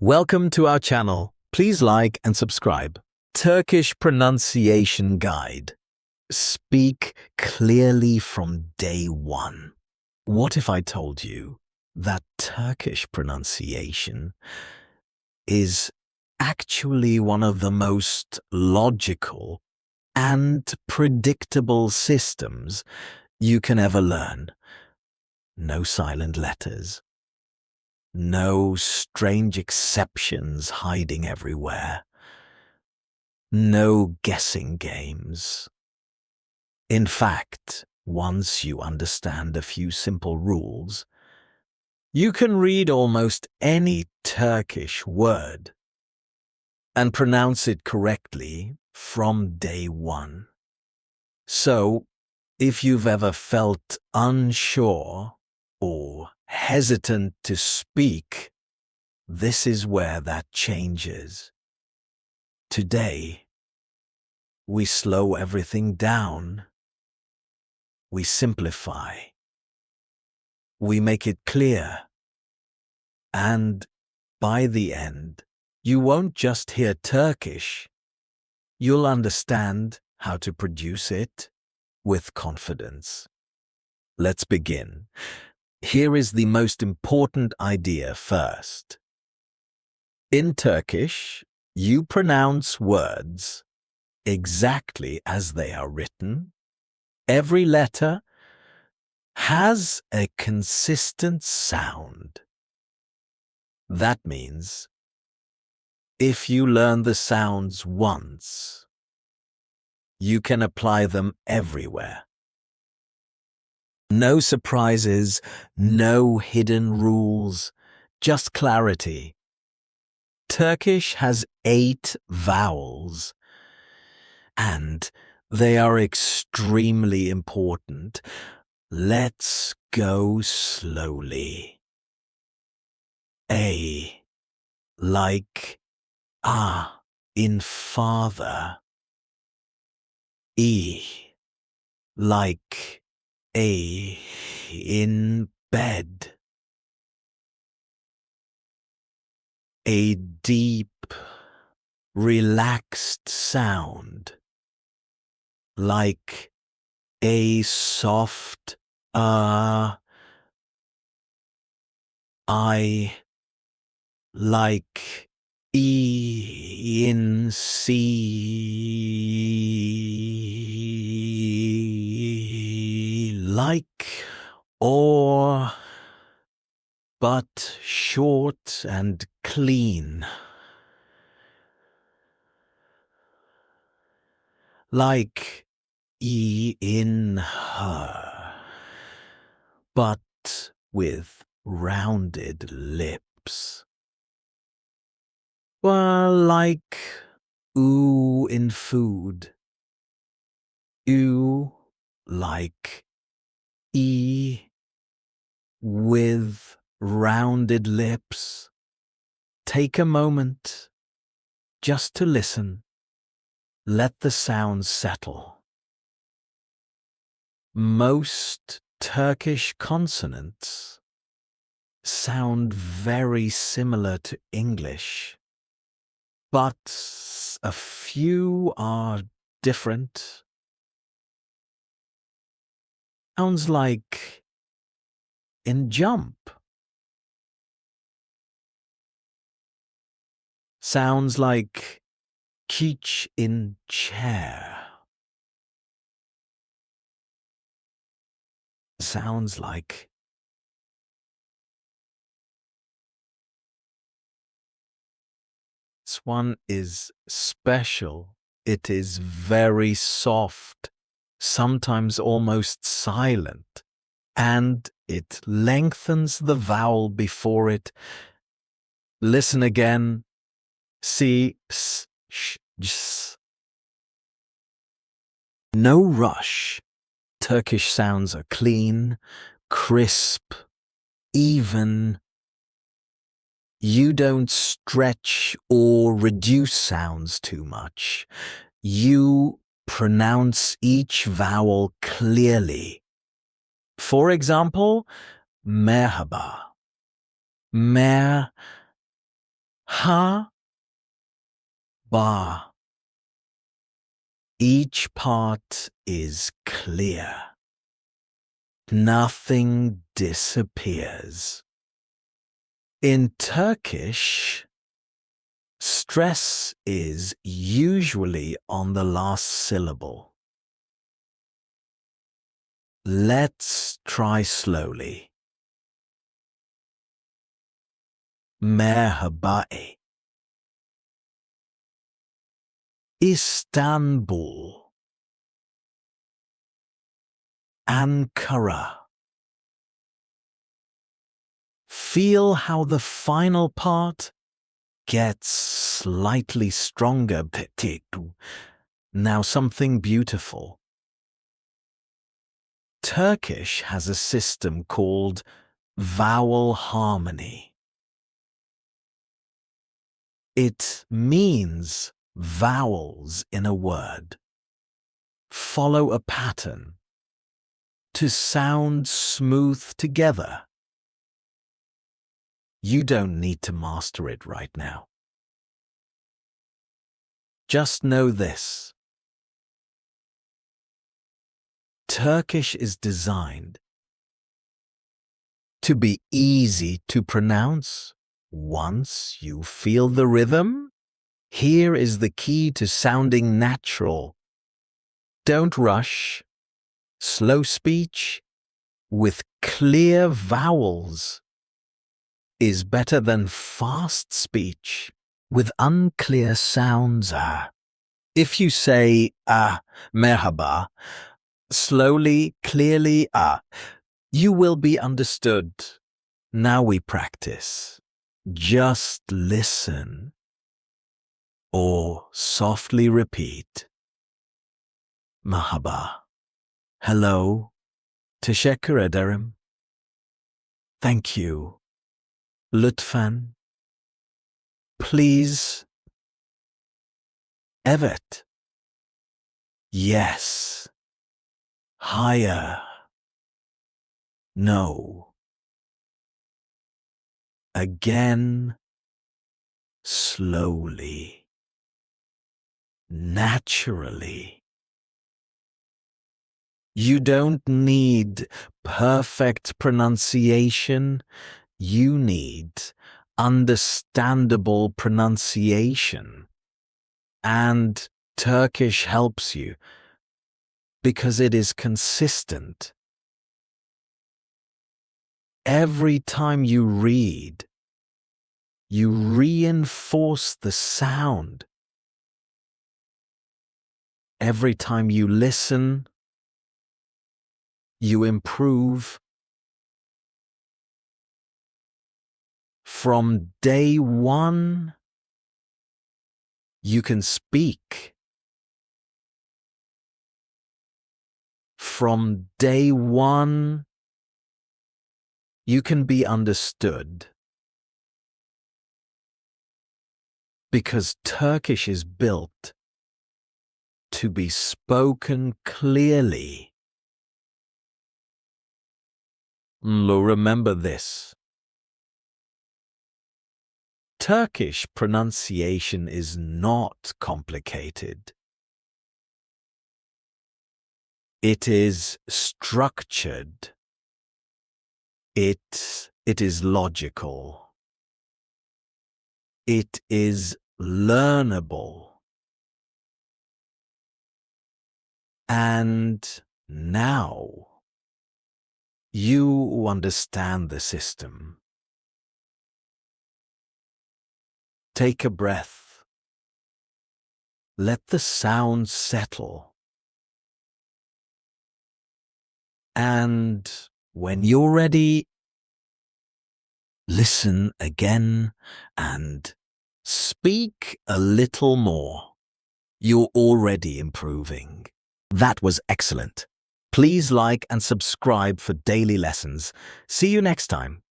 Welcome to our channel. Please like and subscribe. Turkish Pronunciation Guide. Speak clearly from day one. What if I told you that Turkish pronunciation is actually one of the most logical and predictable systems you can ever learn? No silent letters. No strange exceptions hiding everywhere. No guessing games. In fact, once you understand a few simple rules, you can read almost any Turkish word and pronounce it correctly from day one. So, if you've ever felt unsure or hesitant to speak, this is where that changes. Today, we slow everything down. We simplify. We make it clear. And by the end, you won't just hear Turkish. You'll understand how to produce it with confidence. Let's begin. Here is the most important idea first. In Turkish, you pronounce words exactly as they are written. Every letter has a consistent sound. That means if you learn the sounds once, you can apply them everywhere. No surprises, no hidden rules, just clarity. Turkish has 8 vowels, and they are extremely important. Let's go slowly. A, like in father. E, like A in bed. A deep, relaxed sound, like a soft I, like E in sea, like or, but short and clean, like E in her, but with rounded lips. Well, like oo in food. Oo, like E with rounded lips. Take a moment just to listen. Let the sounds settle. Most Turkish consonants sound very similar to English, but a few are different. Sounds like in jump. Sounds like keech in chair. Sounds like this one is special. It is very soft, sometimes almost silent, and it lengthens the vowel before it. Listen again. See, s, sh, s. No rush. Turkish sounds are clean, crisp, even. You don't stretch or reduce sounds too much. You pronounce each vowel clearly. For example, merhaba. Mer, Ha, ba. Each part is clear. Nothing disappears. In Turkish, stress is usually on the last syllable. Let's try slowly. Merhaba. Istanbul. Ankara. Feel how the final part gets slightly stronger. Now something beautiful. Turkish has a system called vowel harmony. It means vowels in a word follow a pattern to sound smooth together. You don't need to master it right now. Just know this. Turkish is designed to be easy to pronounce once you feel the rhythm. Here is the key to sounding natural. Don't rush. Slow speech with clear vowels is better than fast speech with unclear sounds. If you say merhaba, slowly, clearly, you will be understood. Now we practice. Just listen or softly repeat. Merhaba. Hello. Teşekkür ederim. Thank you. Lütfen. Please. Evet. Yes. Higher. No. Again. Slowly. Naturally. You don't need perfect pronunciation. You need understandable pronunciation. And Turkish helps you because it is consistent. Every time you read, you reinforce the sound. Every time you listen, you improve. From day one, you can speak. From day one, you can be understood. Because Turkish is built to be spoken clearly. Remember this. Turkish pronunciation is not complicated. It is structured. It is logical. It is learnable. And now you understand the system. Take a breath. Let the sound settle. And when you're ready, listen again and speak a little more. You're already improving. That was excellent. Please like and subscribe for daily lessons. See you next time.